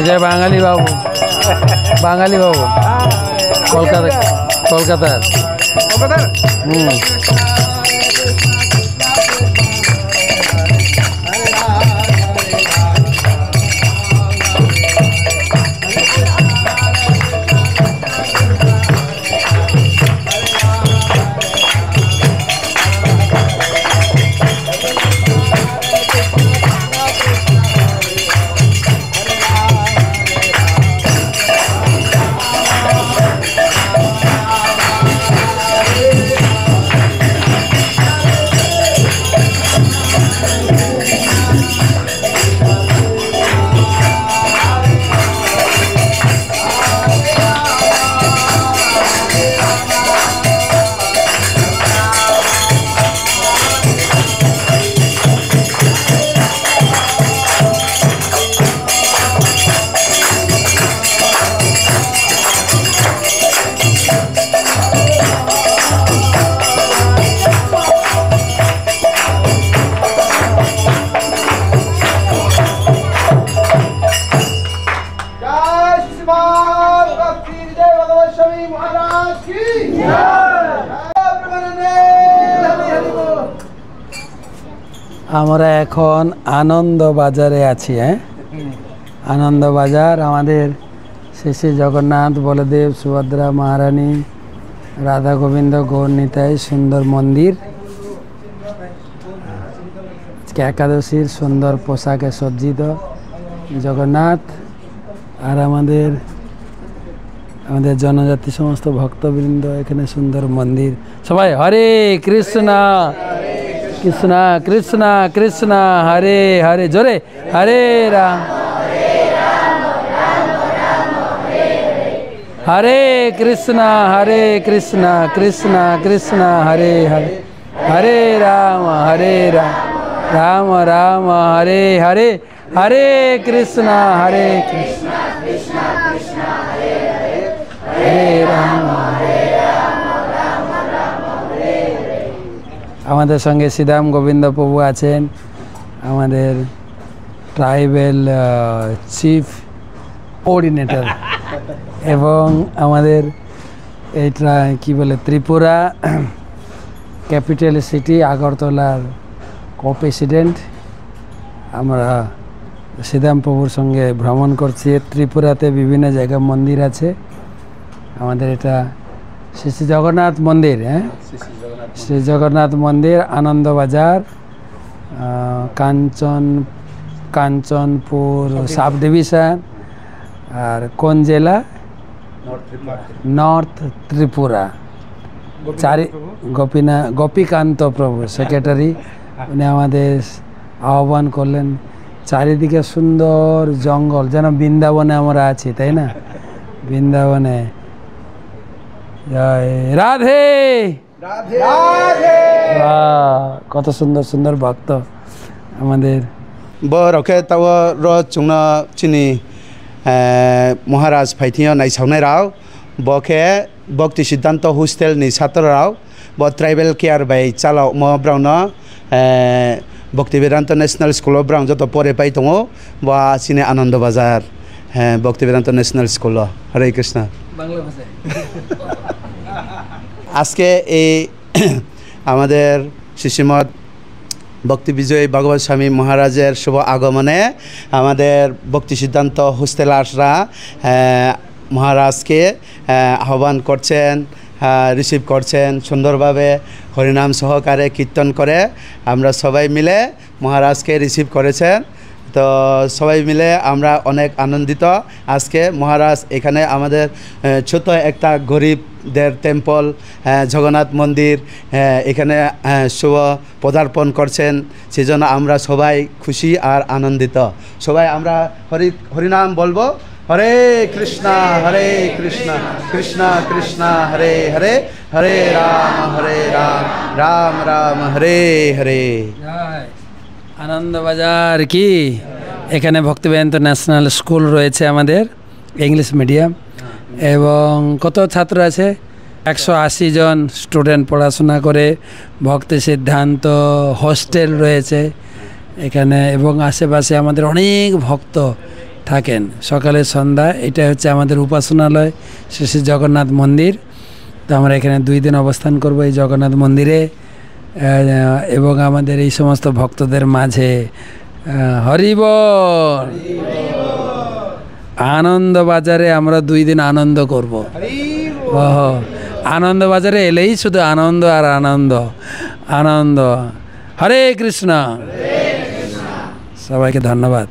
যে বাঙালি বাবু, বাঙালি বাবু কলকাতার। আমরা এখন আনন্দ বাজারে আছি। আনন্দ বাজার আমাদের শ্রী শ্রী জগন্নাথ, বলদেব, সুভদ্রা, মহারানী, রাধা গোবিন্দ, গৌর নিতাই সুন্দর মন্দির। একাদশীর সুন্দর পোশাকে সজ্জিত জগন্নাথ, আর আমাদের জনজাতি সমস্ত ভক্তবৃন্দ এখানে সুন্দর মন্দির। সবাই হরে কৃষ্ণ কৃষ্ণ কৃষ্ণ কৃষ্ণ হরে হরে, জোরে হরে রাম হরে কৃষ্ণ কৃষ্ণ কৃষ্ণ হরে হরে, হরে রাম রাম রাম হরে হরে, হরে কৃষ্ণ হরে রাম। আমাদের সঙ্গে শ্রীদাম গোবিন্দ প্রভু আছেন, আমাদের ট্রাইবেল চিফ কোঅর্ডিনেটর, এবং আমাদের এইটা কি বলে ত্রিপুরা ক্যাপিটাল সিটি আগরতলার কো-প্রেসিডেন্ট। আমরা শ্রীদাম প্রভুর সঙ্গে ভ্রমণ করছি। ত্রিপুরাতে বিভিন্ন জায়গায় মন্দির আছে। আমাদের এটা শ্রী শ্রী জগন্নাথ মন্দির, শ্রী জগন্নাথ মন্দির, আনন্দবাজার, কাঞ্চনপুর সাব ডিভিশন। আর কোন জেলা? নর্থ ত্রিপুরা। গোপীকান্ত প্রভু সেক্রেটারি, উনি আমাদের আহ্বান করলেন। চারিদিকে সুন্দর জঙ্গল, যেন বৃন্দাবনে আমরা আছি, তাই না? বৃন্দাবনে। জয় রাধে রাধে। কত সুন্দর সুন্দর ভক্ত আমাদের। বরকে তাও রচুং চিনি মহারাজ ফাইথিয়া নাইসাউনাই রাও বকে ভক্তি সিদ্ধান্ত হোস্টেল নি ছাত্র রাও ব ট্রাইবেল কেয়ার বাই চালাও ম ব্রাউন ভক্তি বেদান্ত ন্যাশনাল স্কুল ব্রাউন যত পরে পাই দङ বা চিনি আনন্দ বাজার ভক্তি বেদান্ত ন্যাশনাল স্কুল। হরে কৃষ্ণ। বাংলা ভাষায় আজকে এই আমাদের শ্রীমৎ ভক্তি বিজয় ভগবত স্বামী মহারাজের শুভ আগমনে আমাদের ভক্তি সিদ্ধান্ত হোস্টেলার্সরা মহারাজকে আহ্বান করছেন, রিসিভ করছেন সুন্দরভাবে, হরিনাম সহকারে কীর্তন করে আমরা সবাই মিলে মহারাজকে রিসিভ করেছেন। তো সবাই মিলে আমরা অনেক আনন্দিত। আজকে মহারাজ এখানে আমাদের ছোট একটা গরিবদের টেম্পল জগন্নাথ মন্দির এখানে শুভ পদার্পণ করছেন, সেজন্য আমরা সবাই খুশি আর আনন্দিত। সবাই আমরা হরিনাম বলবো। হরে কৃষ্ণ কৃষ্ণ কৃষ্ণ হরে হরে, হরে রাম রাম রাম হরে হরে। আনন্দবাজার কি এখানে ভক্তিবেদান্ত ন্যাশনাল স্কুল রয়েছে আমাদের, ইংলিশ মিডিয়াম, এবং কত ছাত্র আছে? 180 জন স্টুডেন্ট পড়াশোনা করে। ভক্তি সিদ্ধান্ত হোস্টেল রয়েছে এখানে, এবং আশেপাশে আমাদের অনেক ভক্ত থাকেন সকালে সন্ধ্যা। এটা হচ্ছে আমাদের উপাসনালয় শ্রী শ্রী জগন্নাথ মন্দির। তো আমরা এখানে 2 দিন অবস্থান করব এই জগন্নাথ মন্দিরে, এবং আমাদের এই সমস্ত ভক্তদের মাঝে হরি বল। আনন্দবাজারে আমরা 2 দিন আনন্দ করব। আনন্দবাজারে এলেই শুধু আনন্দ আর আনন্দ আনন্দ। হরে কৃষ্ণ। সবাইকে ধন্যবাদ।